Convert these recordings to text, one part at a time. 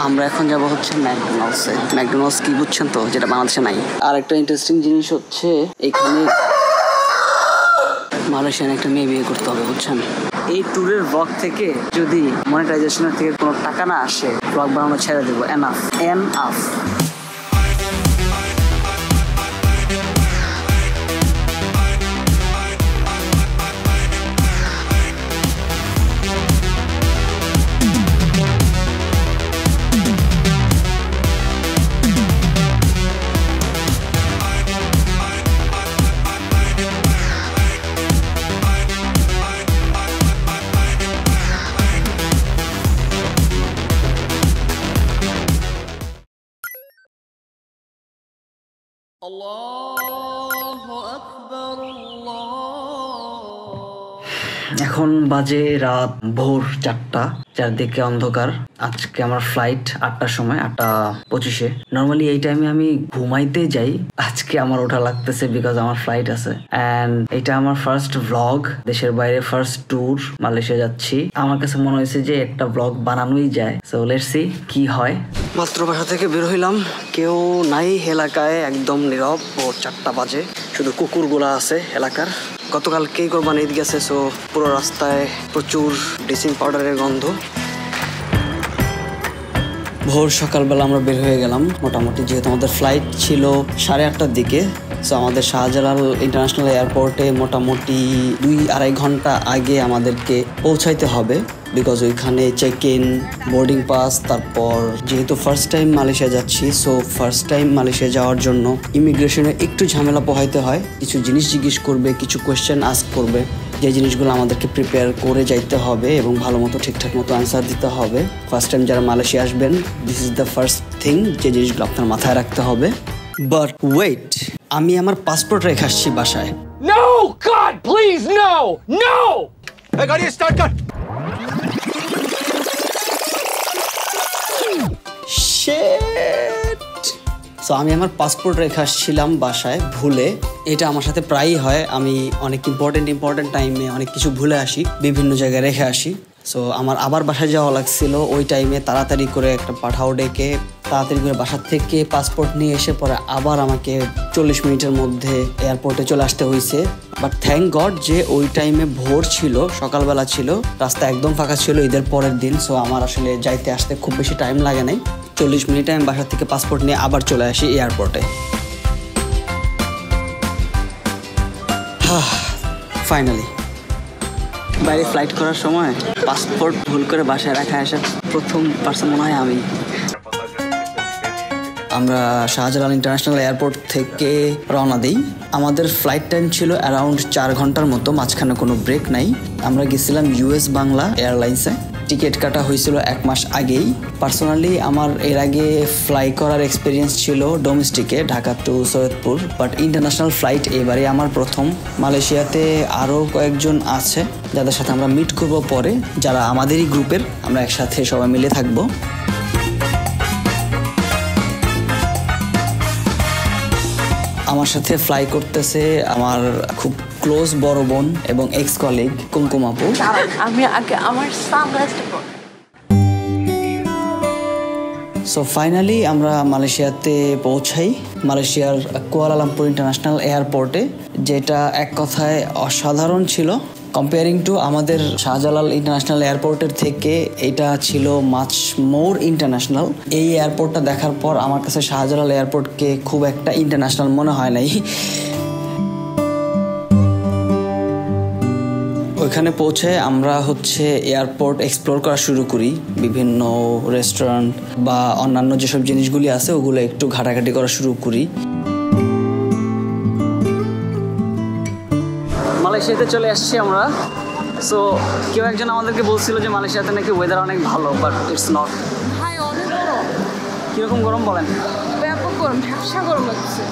আমরা এখন যাব হচ্ছে ম্যাকডোনাল্ডসে। ম্যাকডোনাল্ডস কি বুঝছেন তো, যেটা বাংলাদেশে নাই। আর একটা ইন্টারেস্টিং জিনিস হচ্ছে এখানে মালয়েশিয়ান একটা মেয়ে বিয়ে করতে হবে, বুঝছেন। এই ট্যুরের ব্লগ থেকে যদি মনিটাইজেশনের থেকে কোনো টাকা না আসে, ব্লগ বানানো ছেড়ে দেবো। এনাফ। এখন বাজে রাত ভোর 4টা, চারদিকে অন্ধকার। আজকে আমার ফ্লাইট 8টার সময়, 8:25-এ। নর্মালি এই টাইমে আমি ঘুমাইতে যাই, আজকে আমার ওঠা লাগতেছে বিকজ আমার ফ্লাইট আছে। অ্যান্ড এটা আমার ফার্স্ট ভ্লগ, দেশের বাইরে ফার্স্ট ট্যুর, মালয়েশিয়া যাচ্ছি। আমার কাছে মনে হয়েছে যে একটা ভ্লগ বানানোই যায়। সো লেটস সি কি হয়। মাত্র বাসা থেকে বের হইলাম, কেউ নাই এলাকায়, একদম নীরব। ভোর 4টা বাজে, শুধু কুকুরগুলা আছে এলাকার। গতকালকেই কোরবানি ঈদ গেছে, সো পুরো রাস্তায় প্রচুর ব্লিচিং পাউডারের গন্ধ। ভোর সকালবেলা আমরা বের হয়ে গেলাম মোটামুটি, যেহেতু আমাদের ফ্লাইট ছিল 8:30টার দিকে। সো আমাদের শাহজালাল ইন্টারন্যাশনাল এয়ারপোর্টে মোটামুটি 2-2.5 ঘন্টা আগে আমাদেরকে পৌঁছাইতে হবে, বিকজ ওইখানে চেক ইন, বোর্ডিং পাস, তারপর যেহেতু ফার্স্ট টাইম মালয়েশিয়া যাচ্ছি, সো ফার্স্ট টাইম মালয়েশিয়া যাওয়ার জন্য ইমিগ্রেশনে একটু ঝামেলা পোহাইতে হয়। কিছু জিনিস জিজ্ঞেস করবে, কিছু কোয়েশ্চেন আস্ক করবে, যে জিনিসগুলো আমাদেরকে প্রিপেয়ার করে যাইতে হবে এবং ভালো মতো ঠিকঠাক মতো আনসার দিতে হবে। ফার্স্ট টাইম যারা মালয়েশিয়া আসবেন, this is the first thing, যে জিনিসগুলো আপনার মাথায় রাখতে হবে। বাট ওয়েট, আমি আমার পাসপোর্ট রেখে আসছি বাসায়। No, God, please, no, no! Hey, গাড়ি স্টার্ট কর। সো আমি আমার পাসপোর্ট রেখে আসছিলাম বাসায় ভুলে। এটা আমার সাথে প্রায়ই হয়, আমি অনেক ইম্পর্টেন্ট টাইমে অনেক কিছু ভুলে আসি, বিভিন্ন জায়গায় রেখে আসি। সো আমার আবার বাসায় যাওয়া লাগছিল ওই টাইমে, তাড়াতাড়ি করে একটা পাঠাও ডেকে তাড়াতাড়ি করে বাসার থেকে পাসপোর্ট নিয়ে এসে পরে আবার আমাকে 40 মিনিটের মধ্যে এয়ারপোর্টে চলে আসতে হয়েছে। বাট থ্যাংক গড যে ওই টাইমে ভোর ছিল, সকালবেলা ছিল, রাস্তা একদম ফাঁকা ছিল ঈদের পরের দিন। সো আমার আসলে যাইতে আসতে খুব বেশি টাইম লাগে নাই। 40 মিনিটে আমি বাসার থেকে পাসপোর্ট নিয়ে আবার চলে আসি এয়ারপোর্টে। ফাইনালি বাইরে ফ্লাইট করার সময় পাসপোর্ট ভুল করে বাসায় রাখা আসা প্রথম পার্সন মনে হয় আমি। আমরা শাহজালাল ইন্টারন্যাশনাল এয়ারপোর্ট থেকে রওনা দিই। আমাদের ফ্লাইট টাইম ছিল অ্যারাউন্ড 4 ঘন্টার মতো, মাঝখানে কোনো ব্রেক নাই। আমরা গেছিলাম US বাংলা এয়ারলাইন্সে। টিকিট কাটা হয়েছিল 1 মাস আগেই। পার্সোনালি আমার এর আগে ফ্লাই করার এক্সপিরিয়েন্স ছিল ডোমেস্টিকে, Dhaka to Saidpur, but international flight এবারে আমার প্রথম। মালয়েশিয়াতে আরও কয়েকজন আছে যাদের সাথে আমরা মিট করবো পরে, যারা আমাদেরই গ্রুপের, আমরা একসাথে সবাই মিলে থাকবো। আমার সাথে ফ্লাই করতেছে আমার খুব ক্লোজ বড় বোন এবং এক্স কলিগ কুমকুম আপু। আমি আগে আমার সানগ্লাসটা পরি। সো ফাইনালি আমরা মালয়েশিয়াতে পৌঁছাই, মালয়েশিয়ার কুয়ালালামপুর ইন্টারন্যাশনাল এয়ারপোর্টে, যেটা এক কথায় অসাধারণ ছিল। কম্পেয়ারিং টু আমাদের শাহজালাল ইন্টারন্যাশনাল এয়ারপোর্টের থেকে এটা ছিল মাচ মোর ইন্টারন্যাশনাল। এই এয়ারপোর্টটা দেখার পর আমার কাছে শাহজালাল এয়ারপোর্টকে খুব একটা ইন্টারন্যাশনাল মনে হয় নাই। ওইখানে পৌঁছে আমরা এয়ারপোর্ট এক্সপ্লোর করা শুরু করি, বিভিন্ন রেস্টুরেন্ট বা অন্যান্য যেসব জিনিসগুলি আছে ওগুলো একটু ঘাটাঘাটি করা শুরু করি। মালয়েশিয়াতে চলে আসছি আমরা। সো কেউ একজন আমাদেরকে বলছিল যে মালয়েশিয়াতে নাকি ওয়েদার অনেক ভালো, বাট ইটস নট। অনেক গরম। কিরকম গরম বলেন? ব্যাপক গরম, ঝাপসা গরম লাগছে।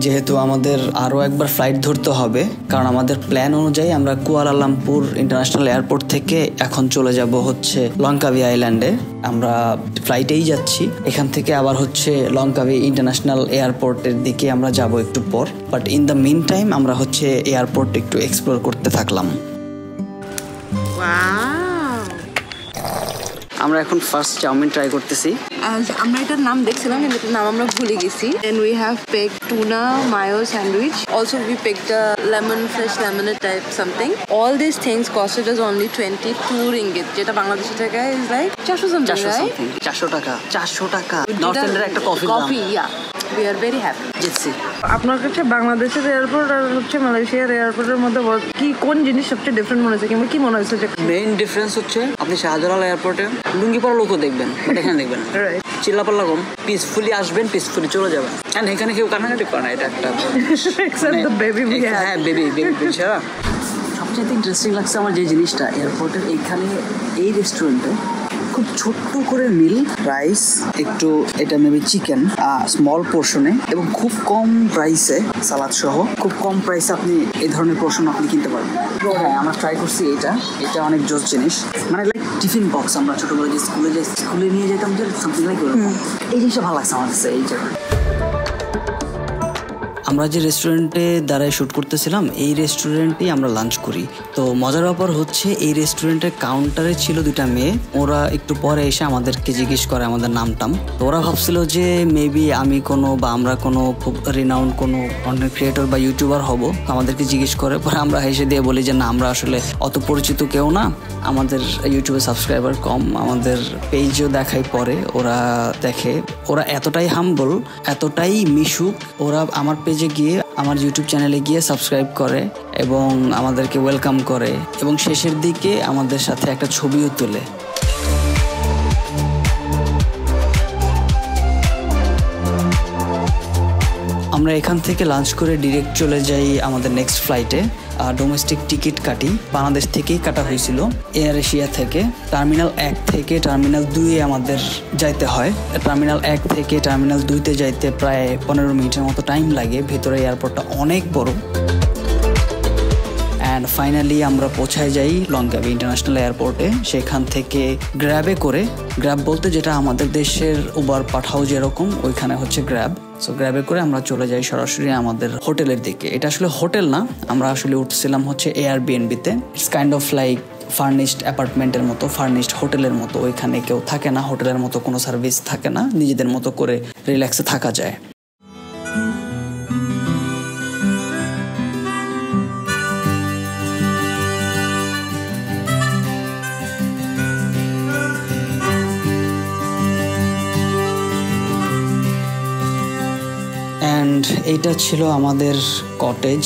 যেহেতু আমাদের আরও একবার ফ্লাইট ধরতে হবে, কারণ আমাদের প্ল্যান অনুযায়ী আমরা কুয়ালালামপুর ইন্টারন্যাশনাল এয়ারপোর্ট থেকে এখন চলে যাব লংকাভি আইল্যান্ডে। আমরা ফ্লাইটেই যাচ্ছি, এখান থেকে আবার লংকাভি ইন্টারন্যাশনাল এয়ারপোর্টের দিকে আমরা যাব একটু পর। But in the meantime আমরা এয়ারপোর্ট একটু এক্সপ্লোর করতে থাকলাম। আমরা এখন ফার্স্ট চাউমিন ট্রাই করতেছি। আমরা এটার নাম দেখছিলাম কিন্তু এটার নাম আমরা ভুলে গেছি। Then we have picked tuna mayo sandwich. Also we picked a fresh lemonade type something. All these things costed us only 22 ringgit, যেটা বাংলাদেশি টাকায় is like 400 something, right? 400 টাকা নর্থ ইন্ডিয়ার একটা coffee, yeah. We are very happy. জিতছি। আপনার কাছে বাংলাদেশের airport আর হচ্ছে মালয়েশিয়ার এয়ারপোর্টের মধ্যে কি কোন জিনিস সবচেয়ে ডিফারেন্ট মনে হচ্ছে কিংবা কি মনে হচ্ছে? যে মেইন ডিফারেন্স হচ্ছে আপনি শাহজালাল এয়ারপোর্টে লুঙ্গি পরা লোকও দেখবেন, এখানে দেখবেন চিল্লাপাল্লা কম, পিসফুলি আসবেন, পিসফুলি চলে যাবেন। হ্যাঁ, এখানে কেউ কান্নাকাটি করে না, এটা একটা হ্যাঁ বেবি ছাড়া। সবচেয়ে ইন্টারেস্টিং লাগছে আমার যে জিনিসটা, এয়ারপোর্টের এখানে এই রেস্টুরেন্টে খুব ছোট্ট করে মিল, রাইস, একটু এটা মেবি চিকেন স্মল পোর্শনে এবং খুব কম প্রাইসে সালাদ সহ খুব কম প্রাইসে আপনি এই ধরনের পোর্শন আপনি কিনতে পারবেন। হ্যাঁ, আমরা ট্রাই করছি এটা অনেক জোস জিনিস, মানে লাইক টিফিন বক্স আমরা ছোটবেলায় যে স্কুলে নিয়ে যেতাম, যে সামথিং লাইক এই জিনিসটা ভালো লাগছে আমার কাছে। এই জায়গায় আমরা যে রেস্টুরেন্টে দাঁড়ায় শ্যুট করতেছিলাম, এই রেস্টুরেন্টেই আমরা লাঞ্চ করি। তো মজার ব্যাপার হচ্ছে এই রেস্টুরেন্টের কাউন্টারে ছিল দুইটা মেয়ে, ওরা একটু পরে এসে আমাদেরকে জিজ্ঞেস করে আমাদের নামটাম। তো ওরা ভাবছিল যে মেবি আমি আমরা কোনো খুব রিনাউন্ড কোনো কন্টেন্ট ক্রিয়েটর বা ইউটিউবার হব, আমাদেরকে জিজ্ঞেস করে। পরে আমরা হেসে দিয়ে বলি যে না, আমরা আসলে অত পরিচিত কেউ না, আমাদের ইউটিউবে সাবস্ক্রাইবার কম, আমাদের পেজও দেখাই পরে ওরা দেখে। ওরা এতটাই হাম্বল, এতটাই মিশুক, ওরা আমার পেজে গিয়ে আমার ইউটিউব চ্যানেলে গিয়ে সাবস্ক্রাইব করে এবং আমাদেরকে ওয়েলকাম করে এবং শেষের দিকে আমাদের সাথে একটা ছবিও তোলে। আমরা এখান থেকে লাঞ্চ করে ডিরেক্ট চলে যাই আমাদের নেক্সট ফ্লাইটে। ডোমেস্টিক টিকিট কাটি, বাংলাদেশ থেকেই কাটা হয়েছিল, এয়ার এশিয়া থেকে। টার্মিনাল 1 থেকে টার্মিনাল 2-এ আমাদের যাইতে হয়। টার্মিনাল 1 থেকে টার্মিনাল 2-তে যাইতে প্রায় 15 মিনিটের মতো টাইম লাগে। ভেতরে এয়ারপোর্টটা অনেক বড়। অ্যান্ড ফাইনালি আমরা পৌঁছায় যাই লংকাবি ইন্টারন্যাশনাল এয়ারপোর্টে। সেখান থেকে গ্র্যাব বলতে যেটা আমাদের দেশের উবার পাঠাও যেরকম, ওইখানে হচ্ছে গ্র্যাব। সো গ্র্যাবে করে আমরা চলে যাই সরাসরি আমাদের হোটেলের দিকে। এটা আসলে হোটেল না, আমরা আসলে উঠছিলাম হচ্ছে এয়ারবিএনবিতে। It's kind of like furnished অ্যাপার্টমেন্টের মতো, ফার্নিশড হোটেলের মতো। ওইখানে কেউ থাকে না, হোটেলের মতো কোনো সার্ভিস থাকে না, নিজেদের মতো করে রিল্যাক্সে থাকা যায়। এইটা ছিল আমাদের কটেজ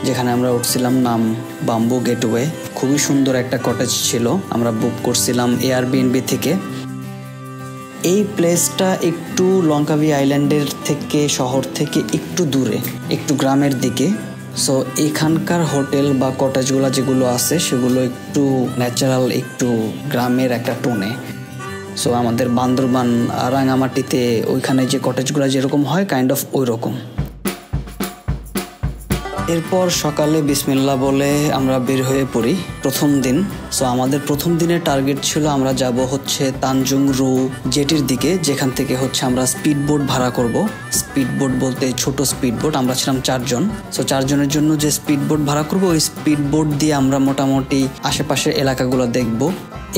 যেখানে আমরা উঠছিলাম, নাম বাম্বু গেটওয়ে। খুবই সুন্দর একটা কটেজ ছিল, আমরা বুক করছিলাম এয়ারবিএনবি থেকে। এই প্লেসটা একটু লংকাবি আইল্যান্ডের থেকে, শহর থেকে একটু দূরে, একটু গ্রামের দিকে। সো এখানকার হোটেল বা কটেজগুলো যেগুলো আছে সেগুলো একটু ন্যাচারাল, একটু গ্রামের একটা টোনে। সো আমাদের বান্দরবান রাঙামাটিতে ওইখানে যে কটেজগুলো যেরকম হয়, কাইন্ড অফ ওই রকম। এরপর সকালে বিসমিল্লাহ বলে আমরা বের হয়ে পড়ি প্রথম দিন। সো আমাদের প্রথম দিনের টার্গেট ছিল আমরা যাব হচ্ছে তানজুং রু জেটির দিকে, যেখান থেকে হচ্ছে আমরা স্পিড বোট ভাড়া করব। স্পিড বোট বলতে ছোট স্পিড বোট, আমরা ছিলাম 4 জন। সো 4 জনের জন্য যে স্পিড বোট ভাড়া করব, ওই স্পিড বোট দিয়ে আমরা মোটামুটি আশেপাশের এলাকাগুলো দেখব।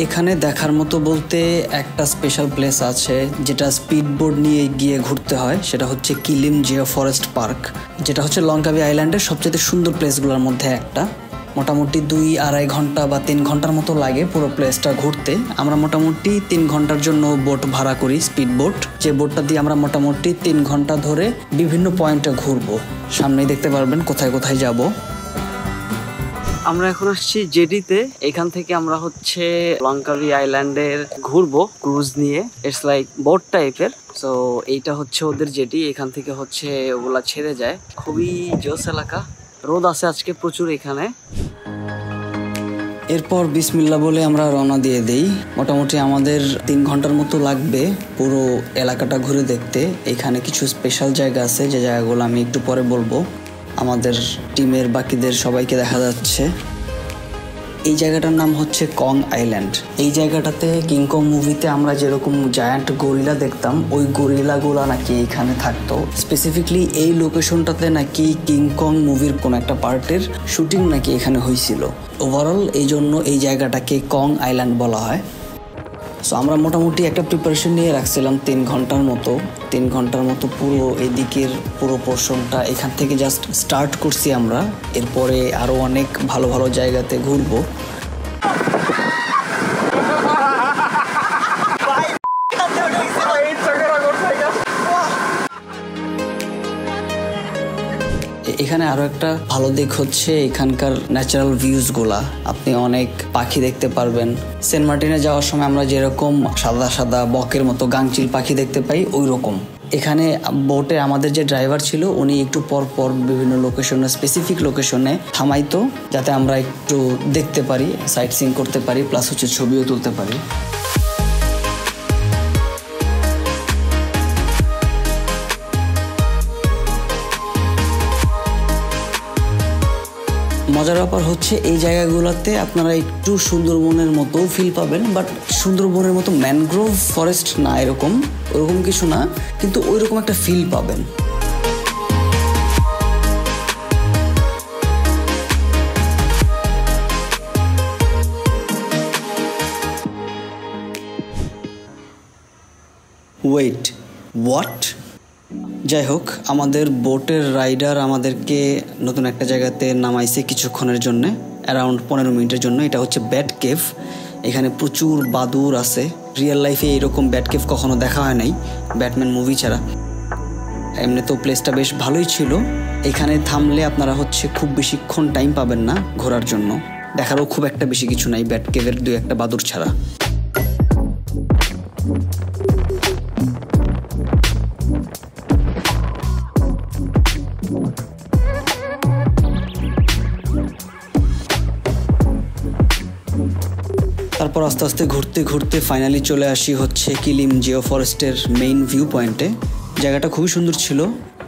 এখানে দেখার মতো বলতে একটা স্পেশাল প্লেস আছে যেটা স্পিড বোট নিয়ে গিয়ে ঘুরতে হয়, সেটা হচ্ছে কিলিম জিও ফরেস্ট পার্ক, যেটা হচ্ছে লংকাবি আইল্যান্ডের সবচেয়ে সুন্দর প্লেসগুলোর মধ্যে একটা। মোটামুটি 2-2.5 ঘন্টা বা 3 ঘন্টার মতো লাগে পুরো প্লেসটা ঘুরতে। আমরা মোটামুটি 3 ঘন্টার জন্য বোট ভাড়া করি, স্পিড বোট, যে বোটটা দিয়ে আমরা মোটামুটি 3 ঘন্টা ধরে বিভিন্ন পয়েন্টে ঘুরবো। সামনেই দেখতে পারবেন কোথায় কোথায় যাব। আমরা এখন আসছি জেটিতে। এখান থেকে আমরা হচ্ছে লংকাবি আইল্যান্ডের ঘুরবো ক্রুজ নিয়ে। ইটস লাইক বোট টাইপের। সো এইটা হচ্ছে ওদের জেটি, এখান থেকে হচ্ছে ওগুলা ছেড়ে যায়। খুবই জোস এলাকা, রোদ আছে আজকে প্রচুর এখানে। এরপর বিসমিল্লাহ বলে আমরা রওনা দিয়ে দেই। মোটামুটি আমাদের 3 ঘন্টার মতো লাগবে পুরো এলাকাটা ঘুরে দেখতে। এখানে কিছু স্পেশাল জায়গা আছে, যে জায়গাগুলো আমি একটু পরে বলবো। আমাদের টিমের বাকিদের সবাইকে দেখা যাচ্ছে। এই জায়গাটার নাম হচ্ছে কং আইল্যান্ড। এই জায়গাটাতে কিংকং মুভিতে আমরা যেরকম জায়ান্ট গরিলা দেখতাম, ওই গরিলাগুলো নাকি এখানে থাকতো। স্পেসিফিকলি এই লোকেশনটাতে নাকি কিংকং মুভির কোন একটা পার্টের শুটিং নাকি এখানে হয়েছিল। ওভারঅল এই জন্য এই জায়গাটাকে কং আইল্যান্ড বলা হয়। সো আমরা মোটামুটি একটা প্রিপারেশন নিয়ে রাখছিলাম 3 ঘন্টার মতো। 3 ঘন্টার মতো পুরো এদিকের পুরো পোর্শনটা এখান থেকে জাস্ট স্টার্ট করছি আমরা। এরপরে আরও অনেক ভালো ভালো জায়গাতে ঘুরবো। এখানে আরো একটা ভালো দিক হচ্ছে এখানকার ন্যাচারাল ভিউজগুলা। আপনি অনেক পাখি দেখতে পারবেন। সেন্ট মার্টিনে যাওয়ার সময় আমরা যেরকম সাদা সাদা বকের মতো গাংচিল পাখি দেখতে পাই ওই রকম। এখানে বোটে আমাদের যে ড্রাইভার ছিল উনি একটু পর পর বিভিন্ন লোকেশনে, স্পেসিফিক লোকেশনে থামাইতো, যাতে আমরা একটু দেখতে পারি, সাইট সিইং করতে পারি, প্লাস হচ্ছে ছবিও তুলতে পারি। মজার ব্যাপার হচ্ছে এই জায়গাগুলোতে আপনারা একটু সুন্দরবনের মতো ফিল পাবেন, বাট সুন্দরবনের মতো ম্যানগ্রোভ ফরেস্ট না, ওরকম কিছু না, কিন্তু ওইরকম একটা ফিল পাবেন। Wait, what? যাই হোক, আমাদের বোটের রাইডার আমাদেরকে নতুন একটা জায়গাতে নামাইছে কিছুক্ষণের জন্য, অ্যারাউন্ড 15 মিনিটের জন্য। এটা হচ্ছে ব্যাট কেভ। এখানে প্রচুর বাদুর আছে। রিয়েল লাইফে এরকম ব্যাট কেভ কখনো দেখা হয় নাই, ব্যাটম্যান মুভি ছাড়া। এমনি তো প্লেসটা বেশ ভালোই ছিল। এখানে থামলে আপনারা হচ্ছে খুব বেশিক্ষণ টাইম পাবেন না ঘোরার জন্য। দেখারও খুব একটা বেশি কিছু নাই ব্যাট কেভের 2-1টা বাদুর ছাড়া। তারপর আস্তে আস্তে ঘুরতে ঘুরতে ফাইনালি চলে আসি হচ্ছে কিলিম জিও ফরেস্টের মেইন ভিউ পয়েন্টে। জায়গাটা খুবই সুন্দর ছিল,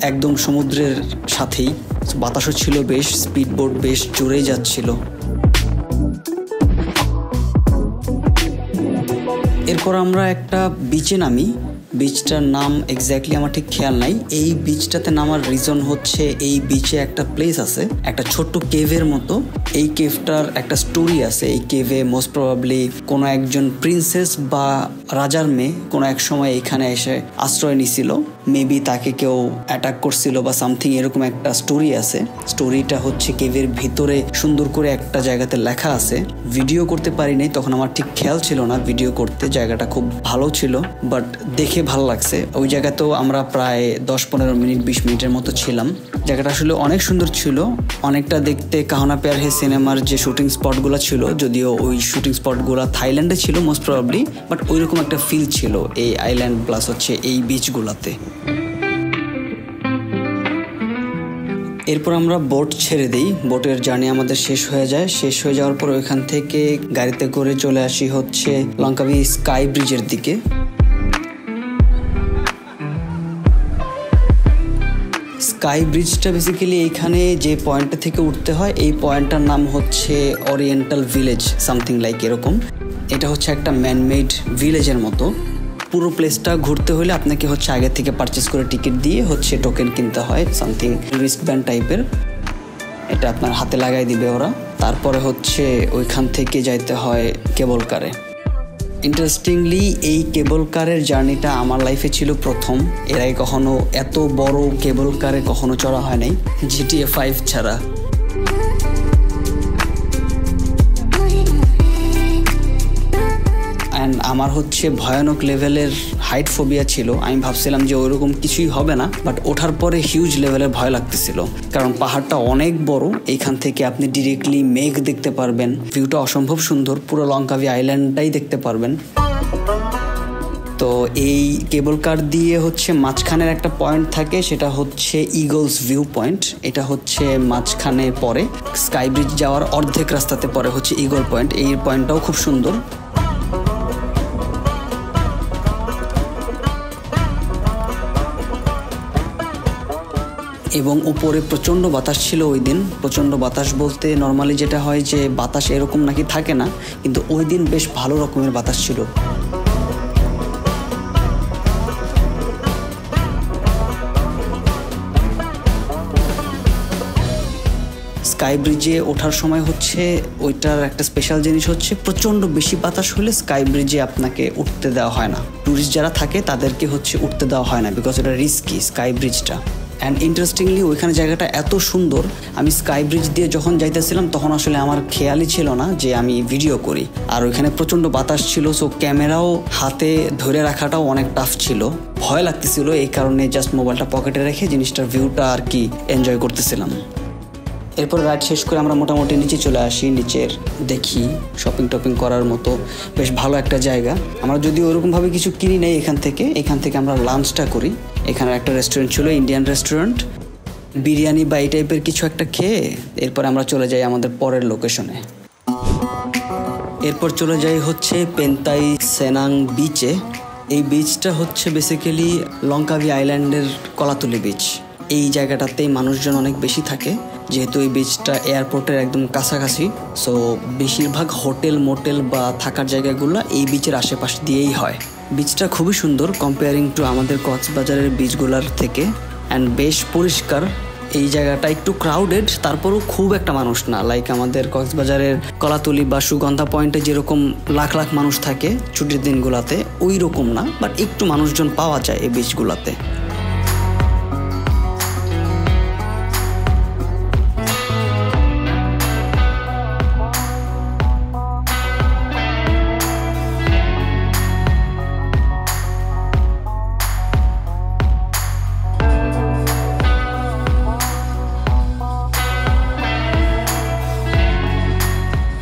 একদম সমুদ্রের সাথেই। বাতাসও ছিল বেশ, স্পিড বোট বেশ জোরেই যাচ্ছিল। এরপর আমরা একটা বিচে নামি। বিচটার নাম এক্স্যাক্টলি আমার ঠিক খেয়াল নাই। এই বিচটাতে নামার রিজন হচ্ছে এই বিচে একটা প্লেস আছে, একটা ছোট্ট কেভের মতো। এই কেভটার একটা স্টোরি আছে। এই কেভে মোস্ট প্রবাবলি কোনো একজন প্রিন্সেস বা রাজার মেয়ে কোনো এক সময় এখানে এসে আশ্রয় নিছিল। মেবি তাকে কেউ অ্যাটাক করছিল বা সামথিং, এরকম একটা স্টোরি আছে। স্টোরিটা হচ্ছে কেভের ভিতরে সুন্দর করে একটা জায়গাতে লেখা আছে। ভিডিও করতে পারি নাই, তখন আমার ঠিক খেয়াল ছিল না ভিডিও করতে। জায়গাটা খুব ভালো ছিল, বাট দেখে ভালো লাগছে। ওই জায়গাতেও আমরা প্রায় 10-15 মিনিট 20 মিনিটের মতো ছিলাম। জায়গাটা আসলে অনেক সুন্দর ছিল, অনেকটা দেখতে কাহনা প্যার হে সিনেমার যে শুটিং স্পটগুলো ছিল, যদিও ওই শুটিং স্পটগুলো থাইল্যান্ডে ছিল মোস্ট প্রবাবলি, বাট ওইরকম একটা ফিল ছিল এই আইল্যান্ড প্লাস হচ্ছে এই বিচগুলোতে। এরপর আমরা বোট ছেড়ে দিই। বোটের জার্নি আমাদের শেষ হয়ে যায়। শেষ হয়ে যাওয়ার পর ওইখান থেকে গাড়িতে করে চলে আসি হচ্ছে লঙ্কাবি স্কাই ব্রিজের দিকে। স্কাই ব্রিজটা বেসিক্যালি এখানে যে পয়েন্টটা থেকে উঠতে হয়, এই পয়েন্টটার নাম হচ্ছে ওরিয়েন্টাল ভিলেজ, সামথিং লাইক এরকম। এটা হচ্ছে একটা ম্যানমেড ভিলেজের মতো। পুরো প্লেসটা ঘুরতে হলে আপনাকে হচ্ছে আগে থেকে পারচেস করে টিকিট দিয়ে হচ্ছে টোকেন কিনতে হয়, সামথিং রিস্টব্যান্ড টাইপের। এটা আপনার হাতে লাগাই দিবে ওরা। তারপরে হচ্ছে ওইখান থেকে যাইতে হয় কেবল কারে। ইন্টারেস্টিংলি এই কেবল কারের জার্নিটা আমার লাইফে ছিল প্রথম। এর আগে কখনো এত বড় কেবল কারে কখনো চড়া হয় নাই, GTA 5 ছাড়া। অ্যান্ড আমার হচ্ছে ভয়ানক লেভেলের হাইট ফোবিয়া ছিল। আমি ভাবছিলাম যে ওইরকম কিছুই হবে না, বাট ওঠার পরে হিউজ লেভেলের ভয় লাগতেছিল, কারণ পাহাড়টা অনেক বড়। এইখান থেকে আপনি ডিরেক্টলি মেঘ দেখতে পারবেন। ভিউটা অসম্ভব সুন্দর, পুরো লঙ্কাবি আইল্যান্ডটাই দেখতে পারবেন। তো এই কেবল কার দিয়ে হচ্ছে মাঝখানের একটা পয়েন্ট থাকে, সেটা হচ্ছে ইগলস ভিউ পয়েন্ট। এটা হচ্ছে মাঝখানে পরে স্কাই ব্রিজ যাওয়ার অর্ধেক রাস্তাতে পরে হচ্ছে ইগল পয়েন্ট। এই পয়েন্টটাও খুব সুন্দর। এবং উপরে প্রচণ্ড বাতাস ছিল ওই দিন। প্রচণ্ড বাতাস বলতে নর্মালি যেটা হয় যে বাতাস এরকম নাকি থাকে না, কিন্তু ওই দিন বেশ ভালো রকমের বাতাস ছিল। স্কাই ব্রিজে ওঠার সময় হচ্ছে ওইটার একটা স্পেশাল জিনিস হচ্ছে প্রচণ্ড বেশি বাতাস হলে স্কাই ব্রিজে আপনাকে উঠতে দেওয়া হয় না। ট্যুরিস্ট যারা থাকে তাদেরকে হচ্ছে উঠতে দেওয়া হয় না, বিকজ এটা রিস্কি স্কাই ব্রিজটা। অ্যান্ড ইন্টারেস্টিংলি ওইখানে জায়গাটা এত সুন্দর, আমি স্কাই ব্রিজ দিয়ে যখন যাইতেছিলাম তখন আসলে আমার খেয়ালই ছিল না যে আমি ভিডিও করি। আর ওইখানে প্রচণ্ড বাতাস ছিল, সো ক্যামেরাও হাতে ধরে রাখাটাও অনেক টাফ ছিল, ভয় লাগতেছিল। এই কারণে জাস্ট মোবাইলটা পকেটে রেখে জিনিসটার ভিউটা আর কি এনজয় করতেছিলাম। এরপর রাইড শেষ করে আমরা মোটামুটি নিচে চলে আসি। নিচের দেখি শপিং টপিং করার মতো বেশ ভালো একটা জায়গা। আমরা যদি ওরকমভাবে কিছু কিনি নেই এখান থেকে আমরা লাঞ্চটা করি। এখানে একটা রেস্টুরেন্ট ছিল, ইন্ডিয়ান রেস্টুরেন্ট, বিরিয়ানি বা এই টাইপের কিছু একটা খেয়ে এরপর আমরা চলে যাই আমাদের পরের লোকেশনে। এরপর চলে যাই হচ্ছে পেন্তাই সেনাং বিচে। এই বিচটা হচ্ছে বেসিক্যালি লঙ্কাভি আইল্যান্ডের কলাতুলি বিচ। এই জায়গাটাতেই মানুষজন অনেক বেশি থাকে, যেহেতু এই বিচটা এয়ারপোর্টের একদম কাছাকাছি। সো বেশিরভাগ হোটেল মোটেল বা থাকার জায়গাগুলো এই বিচের আশেপাশ দিয়েই হয়। বিচটা খুবই সুন্দর কম্পেয়ারিং টু আমাদের কক্সবাজারের বিচগুলোর থেকে, অ্যান্ড বেশ পরিষ্কার। এই জায়গাটা একটু ক্রাউডেড, তারপরও খুব একটা মানুষ না। লাইক আমাদের কক্সবাজারের কলাতলি বা সুগন্ধা পয়েন্টে যেরকম লাখ লাখ মানুষ থাকে ছুটির দিনগুলোতে, ওই রকম না, বাট একটু মানুষজন পাওয়া যায় এই বিচগুলোতে।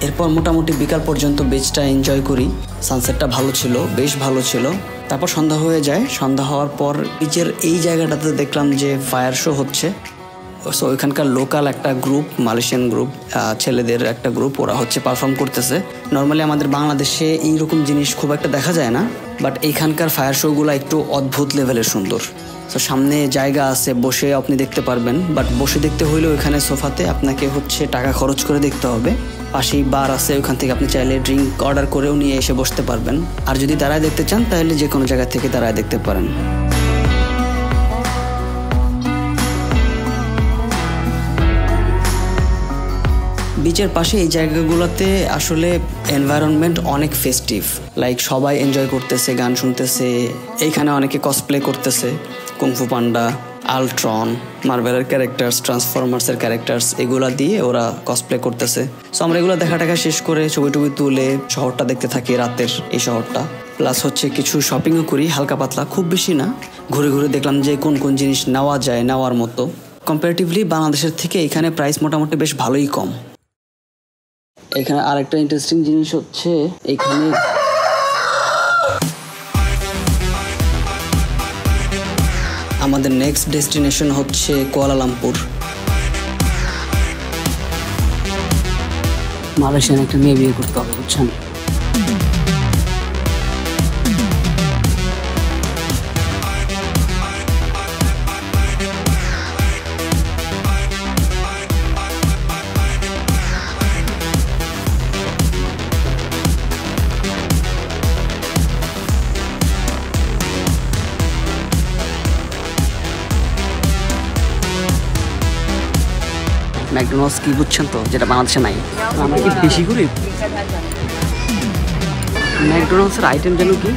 এরপর মোটামুটি বিকাল পর্যন্ত বিচটা এনজয় করি। সানসেটটা ভালো ছিল, বেশ ভালো ছিল। তারপর সন্ধ্যা হয়ে যায়। সন্ধ্যা হওয়ার পর বিচের এই জায়গাটাতে দেখলাম যে ফায়ার শো হচ্ছে। সো ওইখানকার লোকাল একটা গ্রুপ, মালয়েশিয়ান গ্রুপ, ছেলেদের একটা গ্রুপ, ওরা হচ্ছে পারফর্ম করতেছে। নর্মালি আমাদের বাংলাদেশে এইরকম জিনিস খুব একটা দেখা যায় না, বাট এইখানকার ফায়ার শোগুলো একটু অদ্ভুত লেভেলের সুন্দর। তো সামনে জায়গা আছে, বসে আপনি দেখতে পারবেন, বাট বসে দেখতে হইলেও এখানে সোফাতে আপনাকে হচ্ছে টাকা খরচ করে দেখতে হবে। পাশেই বার আছে, ওখান থেকে আপনি চাইলে ড্রিঙ্ক অর্ডার করেও নিয়ে এসে বসতে পারবেন। আর যদি দাঁড়ায় দেখতে চান তাহলে যে কোনো জায়গা থেকে দাঁড়ায় দেখতে পারেন। বিচের পাশে এই জায়গাগুলোতে আসলে এনভায়রনমেন্ট অনেক ফেস্টিভ, লাইক সবাই এনজয় করতেছে, গান শুনতেছে। এইখানে অনেকে কসপ্লে করতেছে, কুংফু পান্ডা, আলট্রন, মার্ভেলের ক্যারেক্টার্স, ট্রান্সফরমার্সের ক্যারেক্টার্স, এগুলা দিয়ে ওরা কসপ্লে করতেছে। সো আমরা এগুলো দেখা টাকা শেষ করে ছবি টবি তুলে শহরটা দেখতে থাকি, রাতের এই শহরটা। প্লাস হচ্ছে কিছু শপিংও করি হালকা পাতলা, খুব বেশি না। ঘুরে ঘুরে দেখলাম যে কোন কোন জিনিস নেওয়া যায়, নেওয়ার মতো। কম্পারেটিভলি বাংলাদেশের থেকে এখানে প্রাইস মোটামুটি বেশ ভালোই কম। এখানে আরেকটা ইন্টারেস্টিং জিনিস হচ্ছে, এখানে আমাদের নেক্সট ডেস্টিনেশন হচ্ছে কুয়ালালামপুর। মালয়েশিয়ান একটা মেয়ে বিয়ে করতে হবে, বুঝছেন। ম্যাকডোনাল্ডস কি বুঝছেন তো, যেটা বাংলাদেশে নাই। আমরা কি বেশি করি? ম্যাকডোনাল্ডসের আইটেম যেন কি